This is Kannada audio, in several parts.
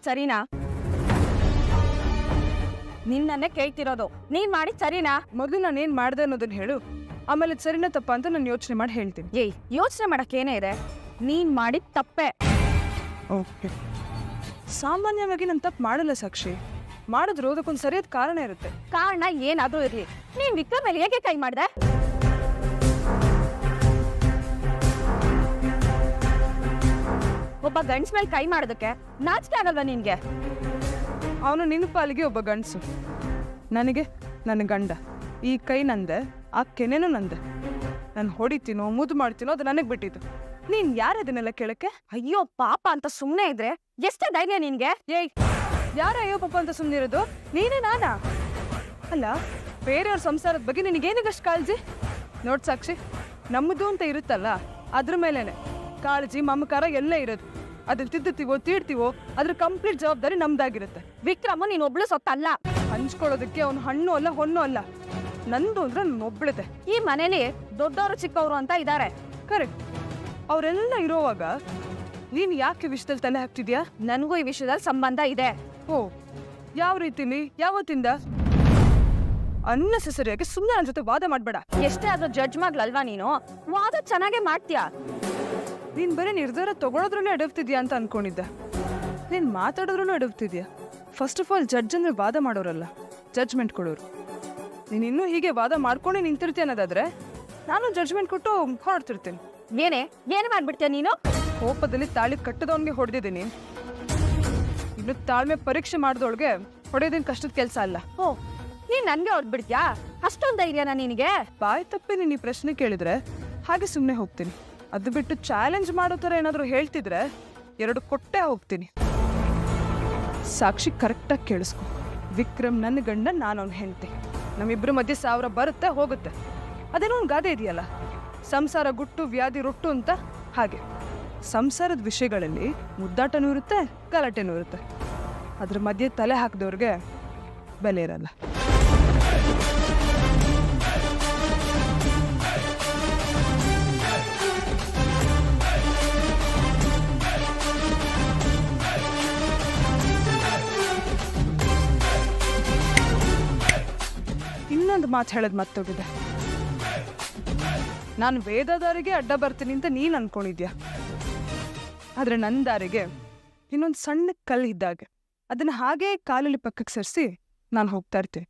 ಸರಿನಾ? ನಿನ್ನನ್ನೇ ಕೇಳ್ತಿರೋದು, ನೀನ್ ಮಾಡಿದ್ ಸರಿನಾ? ಮೊದಲು ನಾನು ಏನ್ ಮಾಡ್ದೆ ಅನ್ನೋದನ್ನ ಹೇಳು, ಆಮೇಲೆ ಸರಿನಾ ತಪ್ಪ ಅಂತ ನಾನು ಯೋಚನೆ ಮಾಡಿ ಹೇಳ್ತೀನಿ. ಏಯ್, ಯೋಚನೆ ಮಾಡಕ್ ಏನೇ ಇದೆ, ನೀನ್ ಮಾಡಿದ ತಪ್ಪೆ. ಓಕೆ, ಸಾಮಾನ್ಯವಾಗಿ ನಾನು ತಪ್ಪು ಮಾಡಲ್ಲ ಸಾಕ್ಷಿ. ಮಾಡಿದ್ರು ಅದಕ್ಕೊಂದು ಸರಿಯಾದ ಕಾರಣ ಇರುತ್ತೆ. ಕಾರಣ ಏನಾದ್ರೂ ಇರ್ಲಿ, ನೀನ್ ವಿಕ್ರಮ್ ಮೇಲೆ ಹೇಗೆ ಕೈ ಮಾಡ್ದೆ? ಒಬ್ಬ ಗಂಡ್ಸ್ ಮೇಲೆ ಕೈ ಮಾಡೋದಕ್ಕೆ ನಾಚಿಕೆ ಆಗಲ್ವಾ ನಿನ್ಗೆ? ಅವನು ನಿನ್ನ ಪಾಲಿಗೆ ಒಬ್ಬ ಗಂಡಸು, ನನಗೆ ನನ್ನ ಗಂಡ. ಈ ಕೈ ನಂದೆ, ಆ ಕೆನೆನೂ ನಂದೆ. ನಾನು ಹೊಡಿತೀನೋ ಮುದ್ದು ಮಾಡ್ತೀನೋ ಅದು ನನಗೆ ಬಿಟ್ಟಿದ್ದು. ನೀನ್ ಯಾರದನ್ನೆಲ್ಲ ಕೇಳಕ್ಕೆ? ಅಯ್ಯೋ ಪಾಪ ಅಂತ ಸುಮ್ನೆ ಇದ್ರೆ ಎಷ್ಟೇ ಧೈರ್ಯ ನಿನ್ಗೆ? ಏಯ್, ಯಾರ ಅಯ್ಯೋ ಪಾಪ ಅಂತ ಸುಮ್ಮನಿರೋದು? ನೀನೇ ನಾನಾ? ಅಲ್ಲ, ಬೇರೆಯವ್ರ ಸಂಸಾರದ ಬಗ್ಗೆ ನಿನಗೇನಿಗಷ್ಟು ಕಾಳಜಿ? ನೋಡ್ ಸಾಕ್ಷಿ, ನಮ್ಮದು ಅಂತ ಇರುತ್ತಲ್ಲ, ಅದ್ರ ಮೇಲೇನೆ ಕಾಳಜಿ ಮಮಕಾರ ಎಲ್ಲ ಇರೋದು. ಅದ್ರ ತಿದ್ದುತ್ತೀವೋ ತೀಡ್ತೀವೋ ಅದ್ರ ಕಂಪ್ಲೀಟ್ ಜವಾಬ್ದಾರಿ ನಮ್ದಾಗಿರುತ್ತೆ. ವಿಕ್ರಮ್ ನೀನ್ ಒಬ್ಳು ಸೊತ್ತಲ್ಲ. ಹಂಚ್ಕೊಳ್ಳೋದಕ್ಕೆ ಅವ್ನು ಹಣ್ಣು ಅಲ್ಲ ಹೊಣ್ಣು ಅಲ್ಲ, ನಂದು ಅಂದ್ರೆ ನಾನು ಒಬ್ಳದೆ. ಈ ಮನೇಲಿ ದೊಡ್ಡವರು ಚಿಕ್ಕವರು ಅಂತ ಇದ್ದಾರೆ. ಕರೆಕ್ಟ್. ಅವರೆಲ್ಲ ಇರೋವಾಗ ನೀನ್ ಯಾಕೆ ವಿಷಯದಲ್ಲಿ ತಲೆ ಹಾಕ್ತಿದ್ಯಾ? ನನಗೂ ಈ ವಿಷಯದಲ್ಲಿ ಸಂಬಂಧ ಇದೆ. ಓ, ಯಾವ ರೀತಿಲಿ? ಯಾವತ್ತಿಂದ? ಅನ್ನೆಸೆಸರಿಯಾಗಿ ಸುಮ್ಮನೆ ನನ್ನ ಜೊತೆ ವಾದ ಮಾಡ್ಬೇಡ. ಎಷ್ಟೇ ಆದ್ರೂ ಜಡ್ಜ್ ಮಾಡ್ಲಲ್ವಾ ನೀನು? ವಾದ ಚೆನ್ನಾಗೇ ಮಾಡ್ತೀಯಾ. ನೀನ್ ಬರೀ ನಿರ್ಧಾರ ತಗೊಳೋದ್ರಲ್ಲೇ ಎಡವ್ತಿದ್ಯಾ ಅಂತ ಅನ್ಕೊಂಡಿದ್ದೆ. ನೀನ್ ಮಾತಾಡೋದ್ರಲ್ಲೂ ಎಡವ್ತಿದ್ಯಾ. ಫಸ್ಟ್ ಆಫ್ ಆಲ್ ಜಡ್ಜ್ ಅಂದ್ರೆ ವಾದ ಮಾಡೋರಲ್ಲ, ಜಡ್ಜ್ಮೆಂಟ್ ಕೊಡೋರು. ನೀನ್ ಇನ್ನೂ ಹೀಗೆ ವಾದ ಮಾಡ್ಕೊಂಡೆ ನಿಂತಿರ್ತೀಯ ಅನ್ನೋದಾದ್ರೆ ನಾನು ಜಡ್ಜ್ಮೆಂಟ್ ಕೊಟ್ಟು ಹೊರಡ್ತಿರ್ತೀನಿ. ಏನೇ ಮಾಡ್ಬಿಡ್ತೀಯ ನೀನು? ಕೋಪದಲ್ಲಿ ತಾಳಿ ಕಟ್ಟದವನ್ಗೆ ಹೊಡೆದಿದ್ದೀನಿ. ಇನ್ನು ತಾಳ್ಮೆ ಪರೀಕ್ಷೆ ಮಾಡಿದವಳಿಗೆ ಹೊಡೆಯೋದೇನು ಕಷ್ಟದ ಕೆಲಸ ಅಲ್ಲ. ಓ, ನೀನ್ ನನ್ಗೆ ಹೊಡ್ಬಿಡ್ತೀಯಾ? ಅಷ್ಟೊಂದು ಧೈರ್ಯನಾ ನಿನಗೆ? ಬಾಯ್ ತಪ್ಪಿ ನೀನು ಈ ಪ್ರಶ್ನೆ ಕೇಳಿದ್ರೆ ಹಾಗೆ ಸುಮ್ಮನೆ ಹೋಗ್ತೀನಿ. ಅದು ಬಿಟ್ಟು ಚಾಲೆಂಜ್ ಮಾಡೋ ಥರ ಏನಾದರೂ ಹೇಳ್ತಿದ್ರೆ 2 ಕೊಟ್ಟೆ ಹೋಗ್ತೀನಿ. ಸಾಕ್ಷಿ, ಕರೆಕ್ಟಾಗಿ ಕೇಳಿಸ್ಕೊ. ವಿಕ್ರಮ್ ನನ್ನ ಗಂಡ, ನಾನು ಅವ್ನ ಹೆಂಡತಿ. ನಮ್ಮಿಬ್ಬರ ಮಧ್ಯೆ 1000 ಬರುತ್ತೆ ಹೋಗುತ್ತೆ. ಅದೇನೋ ಒಂದು ಗಾದೆ ಇದೆಯಲ್ಲ, ಸಂಸಾರ ಗುಟ್ಟು ವ್ಯಾಧಿ ರೊಟ್ಟು ಅಂತ. ಹಾಗೆ ಸಂಸಾರದ ವಿಷಯಗಳಲ್ಲಿ ಮುದ್ದಾಟನೂ ಇರುತ್ತೆ, ಗಲಾಟೆನೂ ಇರುತ್ತೆ. ಅದ್ರ ಮಧ್ಯೆ ತಲೆ ಹಾಕಿದವ್ರಿಗೆ ಬೆಲೆ ಇರಲ್ಲ. ಇನ್ನೊಂದು ಮಾತು ಹೇಳೋದು ಮತ್ತೋಗಿದೆ. ನಾನು ವೇದದಾರಿಗೆ ಅಡ್ಡ ಬರ್ತೀನಿ ಅಂತ ನೀನು ಅನ್ಕೊಂಡಿದ್ಯಾ. ಆದರೆ ನನ್ನ ದಾರಿಗೆ ಇನ್ನೊಂದು ಸಣ್ಣ ಕಲ್ಲು ಇದ್ದಾಗೆ. ಅದನ್ನು ಹಾಗೇ ಕಾಲಲ್ಲಿ ಪಕ್ಕಕ್ಕೆ ಸರಿಸಿ ನಾನು ಹೋಗ್ತಾ ಇರ್ತೀನಿ.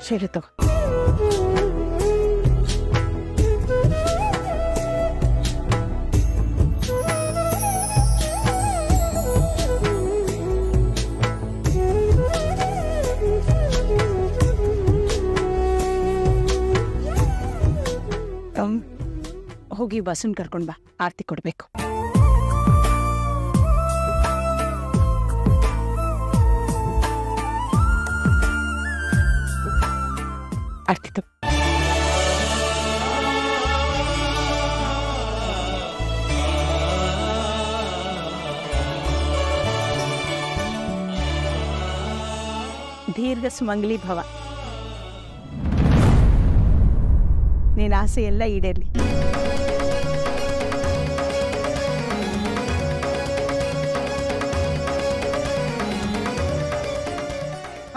ಸರಿ ತಗೋ. ಹೋಗಿ ಬಸ್ಸನ್ನು ಕರ್ಕೊಂಡು ಬಾ, ಆರತಿ ಕೊಡ್ಬೇಕು. ಆರತಿ ತಗೋ. ದೀರ್ಘ ಸುಮಂಗಲಿ ಭವ. ನೀನ್ ಆಸೆ ಎಲ್ಲ ಈಡೇರ್ಲಿ.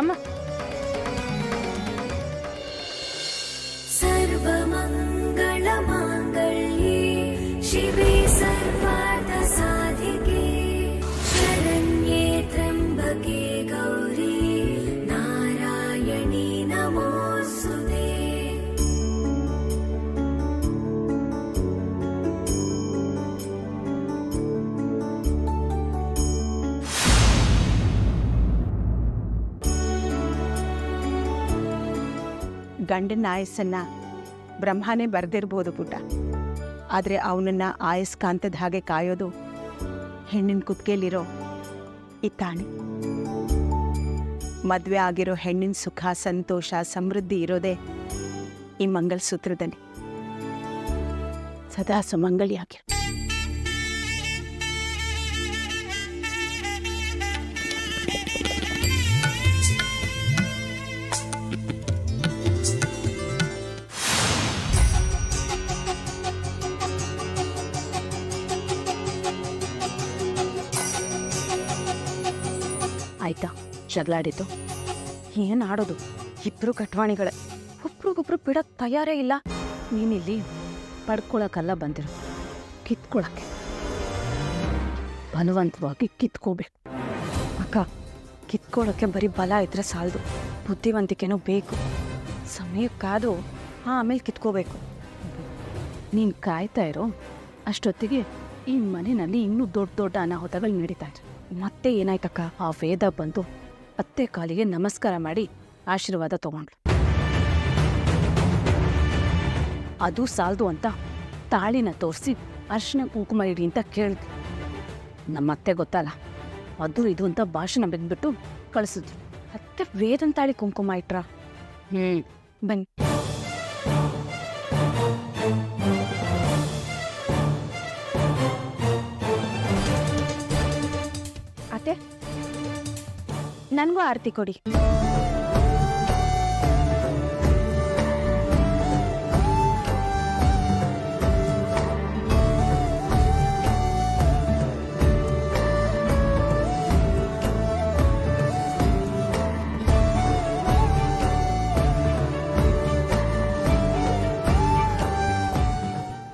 ಅಮ್ಮ, ಸರ್ವಮಂಗಳ ಮಾಂಗಲ್ಯೆ ಶಿವೆ ಸರ್ವಾರ್ಥ ಸಾಧಿಕೆ ಶರಣ್ಯೆ ತ್ರ್ಯಂಬಕೆ ಗೌರಿ ನಾರಾಯಣಿ ನಮೋಸ್ತುತೆ. ಗಂಡನ ಆಯಸ್ಸನ್ನ ಬ್ರಹ್ಮನೇ ಬರೆದಿರ್ಬೋದು ಪುಟ್ಟ. ಆದರೆ ಅವನನ್ನ ಆಯಸ್ಕಾಂತದ ಹಾಗೆ ಕಾಯೋದು ಹೆಣ್ಣಿನ ಕುತ್ತಿಗೆಲಿರೋ ಈ ತಾಳಿ. ಮದುವೆ ಆಗಿರೋ ಹೆಣ್ಣಿನ ಸುಖ, ಸಂತೋಷ, ಸಮೃದ್ಧಿ ಇರೋದೇ ಈ ಮಂಗಲಸೂತ್ರದಲ್ಲಿ. ಸದಾ ಸುಮಂಗಲಿಯಾಗಿರು. ಆಯ್ತಾ, ಜಗಳಾಡಿತು. ಏನು ಆಡೋದು, ಇಬ್ರು ಕಟ್ವಾಣಿಗಳೇ, ಒಬ್ರಿಗೊಬ್ರು ಬಿಡಕ್ಕೆ ತಯಾರೇ ಇಲ್ಲ. ನೀನಿಲ್ಲಿ ಪಡ್ಕೊಳಕ್ಕಲ್ಲ ಬಂದಿರೋ, ಕಿತ್ಕೊಳಕ್ಕೆ. ಬಲವಂತವಾಗಿ ಕಿತ್ಕೋಬೇಕು. ಅಕ್ಕ, ಕಿತ್ಕೊಳ್ಳೋಕ್ಕೆ ಬರೀ ಬಲ ಇದ್ರೆ ಸಾಲದು, ಬುದ್ಧಿವಂತಿಕೆನೂ ಬೇಕು. ಸಮಯಕ್ಕಾದು ಆಮೇಲೆ ಕಿತ್ಕೋಬೇಕು. ನೀನು ಕಾಯ್ತಾ ಇರೋ ಅಷ್ಟೊತ್ತಿಗೆ ಈ ಮನೆಯಲ್ಲಿ ಇನ್ನೂ ದೊಡ್ಡ ದೊಡ್ಡ ಅನಾಹುತಗಳು ನಡೀತಾ ಇದ್ರು. ಮತ್ತೆ ಏನಾಯ್ತಕ್ಕ, ಆ ವೇದ ಬಂದು ಅತ್ತೆ ಕಾಲಿಗೆ ನಮಸ್ಕಾರ ಮಾಡಿ ಆಶೀರ್ವಾದ ತಗೊಂಡ್ಳು. ಅದು ಸಾಲದು ಅಂತ ತಾಳಿನ ತೋರಿಸಿ ಅರ್ಶಿನ ಕುಂಕುಮ ಇಡಿ ಅಂತ ಕೇಳಿದ್ಲು. ನಮ್ಮತ್ತೆ ಗೊತ್ತಲ್ಲ, ಅದು ಇದು ಅಂತ ಭಾಷಣ ಬಿದ್ದುಬಿಟ್ಟು ಕಳಿಸಿದ್ರು. ಅತ್ತೆ ವೇದನ್ ತಾಳಿ ಕುಂಕುಮ ಇಟ್ರ. ಬನ್ನಿ. ಅತ್ತೆ, ನನಗೂ ಆರತಿ ಕೊಡಿ.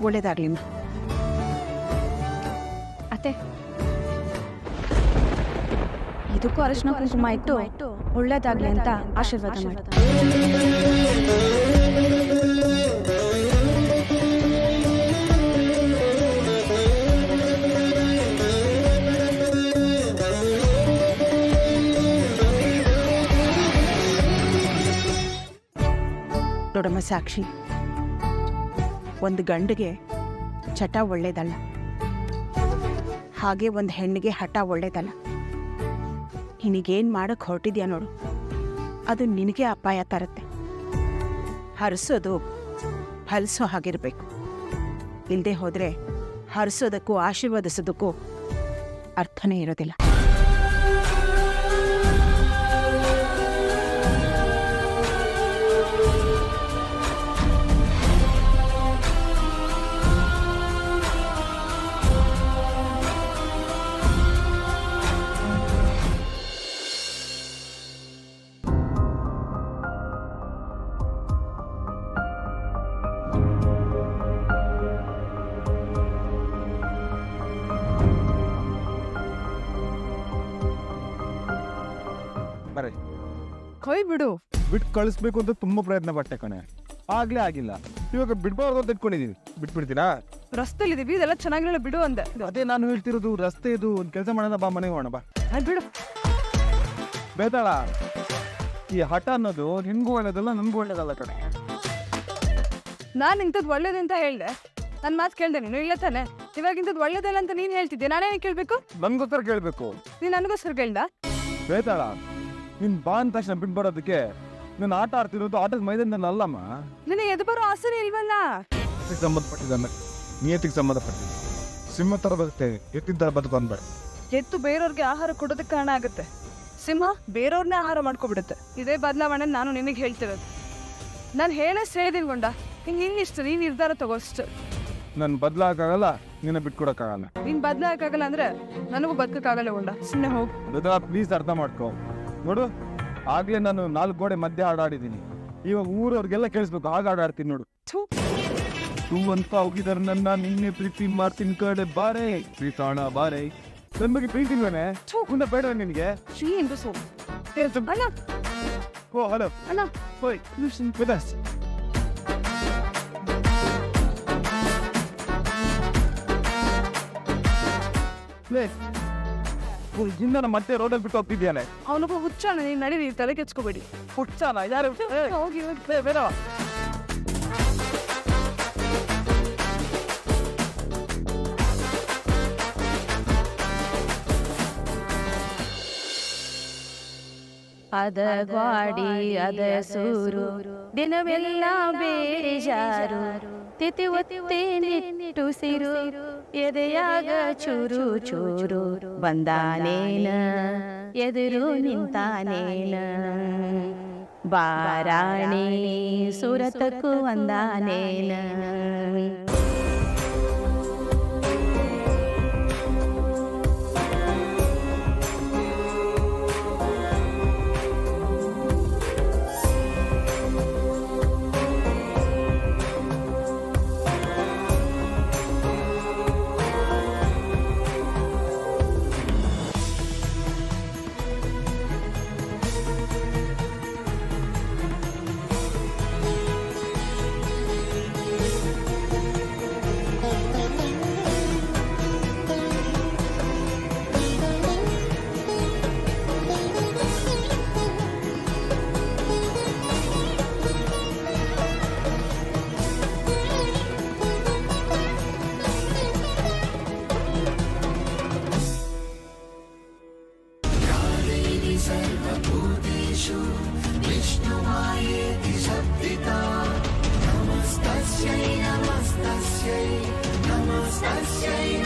ಒಳ್ಳೇದಾಗ್ಲಿ ಅತ್ತೆ. ಇದಕ್ಕೂ ಅರಿಶಿನ ಕುಂಕುಮ ಇಟ್ಟು ಒಳ್ಳೇದಾಗ್ಲಿ ಅಂತ ಆಶೀರ್ವಾದ ಮಾಡಿ. ದೊಡ್ಡಮ್ಮ ಸಾಕ್ಷಿ, ಒಂದು ಗಂಡಿಗೆ ಚಟ ಒಳ್ಳೇದಲ್ಲ, ಹಾಗೆ ಒಂದು ಹೆಣ್ಣಿಗೆ ಹಠ ಒಳ್ಳೇದಲ್ಲ. ನಿನಗೇನು ಮಾಡಕ್ಕೆ ಹೊರಟಿದ್ಯಾ ನೋಡು, ಅದು ನಿನಗೆ ಅಪಾಯ ತರುತ್ತೆ. ಹರಿಸೋದು ಫಲಿಸೋ ಹಾಗಿರಬೇಕು. ಇಲ್ಲದೆ ಹೋದರೆ ಹರಿಸೋದಕ್ಕೂ ಆಶೀರ್ವದಿಸೋದಕ್ಕೂ ಅರ್ಥನೇ ಇರೋದಿಲ್ಲ. ಬರೀ ಕೈ ಬಿಡು. ಬಿಟ್ಟು ಕಳಿಸ್ಬೇಕು ಅಂತ ತುಂಬಾ ಪ್ರಯತ್ನ ಪಟ್ಟೆ ಕಣೆ, ಆಗ್ಲೇ ಆಗಿಲ್ಲ. ಇವಾಗ ಬಿಡ್ಬಾರ್ದು ಅಂತ ಇಟ್ಕೊಂಡಿದೀವಿ. ಬಿಟ್ಬಿಡ್ತೀರಾ? ರಸ್ತೆಲಿದ್ದೀವಿ, ಇದೆಲ್ಲ ಚೆನ್ನಾಗಿರಲ್ಲ, ಬಿಡು ಅಂದೆ. ಅದೇ ನಾನು ಹೇಳ್ತಿರೋದು. ರಸ್ತೆ ಇದು, ಒಂದು ಕೆಲಸ ಮಾಡೋಣ ಬಾ, ಮನೆಗೆ ಹೋಗೋಣ ಬಾ. ಬಿಡು. ಬೇತಾಳ, ಈ ಹಠ ಅನ್ನೋದು ನಿನ್ಗೂ ಒಳ್ಳೇದಲ್ಲ, ನನ್ಗೂ ಒಳ್ಳೇದಲ್ಲ ಕಣೆ. ನಾನು ಇಂಥದ್ದು ಒಳ್ಳೇದು ಅಂತ ಹೇಳ್ದೆ, ನನ್ನ ಮಾತು ಕೇಳ್ದೆ ನೀನು, ಇಲ್ಲ ತಾನೆ? ಇವಾಗ ಇಂಥದ್ದು ಒಳ್ಳೇದಲ್ಲ ಅಂತ ನೀನು ಹೇಳ್ತಿದ್ದೆ, ನಾನೇನು ಕೇಳಬೇಕು? ನನ್ಗೋಸ್ಕರ ಕೇಳಬೇಕು. ನೀನು ನನಗೋಸ್ಕರ ಕೇಳ್ದ? ಬೇತಾಳ, ನೀನ್ ಬಾ ಅಂದ ತಕ್ಷಣ ಬಿಟ್ಟು ಬರೋದಕ್ಕೆ ನಾನು ಆಟ ಆಡ್ತಿರೋದು ಆಟದ ಮೈದಾನದಲ್ಲಿ ಅಲ್ಲಮ್ಮ. ನಿನಗೆ ಎದು ಬರೋ ಆಸೆನೇ ಇಲ್ವಲ್ಲ? ಸಂಬಂಧಪಟ್ಟಿದ್ದಾನೆ, ನಿಯತಿಗೆ ಸಂಬಂಧಪಟ್ಟಿದ್ದ. ಸಿಂಹ ತರ ಬರುತ್ತೆ, ಎತ್ತಿನ ತರ ಬದುಕು ಅನ್ಬೇಡ. ಎತ್ತು ಬೇರೆಯವ್ರಿಗೆ ಆಹಾರ ಕೊಡೋದಕ್ಕೆ ಕಾರಣ ಆಗುತ್ತೆ, ಸಿಂಹ ಬೇರೆಯವ್ರನ್ನೇ ಆಹಾರ ಮಾಡ್ಕೊಬಿಡುತ್ತೆ. ಇದೇ ಬದಲಾವಣೆ ನಾನು ನಿನಗೆ ಹೇಳ್ತಿರೋದು. ನಾನು ಹೇಳಷ್ಟು ಹೇಳಿದಿಲ್ಗೊಂಡ, ಹಿಂಗೆ ಇನ್ನಿಷ್ಟು ನೀನು ನಿರ್ಧಾರ ತಗೋಷ್ಟು. ನಾನು ಬದಲಾಗಲ್ಲ, ನಿನ್ನ ಬಿಟ್ಕೊಡಕ್ಕಾಗಲ್ಲ. ನೀನು ಬದಲಾಗಕ್ಕಾಗಲ್ಲ ಅಂದ್ರೆ ನನಗೂ ಬದುಕಕ್ಕಾಗಲ್ಲ ಗೊಂಡ, ಸುಮ್ಮನೆ ಹೋಗು. ಬೇತಾಳ, ಪ್ಲೀಸ್ ಅರ್ಥ ಮಾಡ್ಕೊ. ನೋಡು, ಆಗ್ಲೇ ನಾನು 4 ಗೋಡೆ ಮಧ್ಯೆ ಆಡಾಡಿದ್ದೀನಿ. ಇವಾಗ ಊರವ್ರಿಗೆಲ್ಲ ಕೇಳಿಸ್ಬೇಕು, ಹಾಗೆ ಆಡಾಡ್ತೀನಿ ನೋಡು. ತೂ ಅಂತ ಹೋಗಿದಾರೆ ನನ್ನ, ನಿನ್ನೆ ಪ್ರೀತಿ ಮಾಡ್ತೀನಿ ಕಡೆ ಬಾರೆ ಪ್ರೀತಾಣ ಬಾರೆ. ನನ್ನ ಬಗ್ಗೆ ಪ್ರೀತಿಲ್ವೇನೆ? ಮುಂದೆ ಬೇಡ ನಿನಗೆ? ಶ್ರೀ ಎಂದು ಸೋ ಅಣ್ಣ. ಓ ಹಲೋ ಅಣ್ಣ, ಹೋಯ್ ವಿದಾಸ್. ಲೇ ಇಂದ ಮತ್ತೆ ರೋಡಲ್ಲಿ ಬಿಟ್ಟು ಹೋಗ್ತಿದ್ಯಾನೆ. ಅವನಿಗೂ ಹುಚ್ಚಣ್ಣ, ನೀವು ನಡೀರಿ, ತಲೆ ಕೆಚ್ಕೋಬೇಡಿ. ಹುಚ್ಚಾನ ಯಾರು? ಹೋಗಿ ಬೇಡ. ಅದ ಗ್ವಾಡಿ ಅದ ಸೂರು ದಿನವೆಲ್ಲ ಬೇಜಾರು ತಿಥಿ ಒತ್ತಿ ನಿಟ್ಟುಸಿರು ಎದೆಯಾಗ ಚೂರು ಚೂರು ಬಂದಾನೇನ ಎದುರು ನಿಂತಾನೇನ ಬಾರಾಣಿ ಸುರತಕ್ಕೂ ಒಂದಾನೇನ. सर्वभूतेषु विष्णुमायेति शब्दिता नमस्तस्यै नमस्तस्यै नमस्तस्यै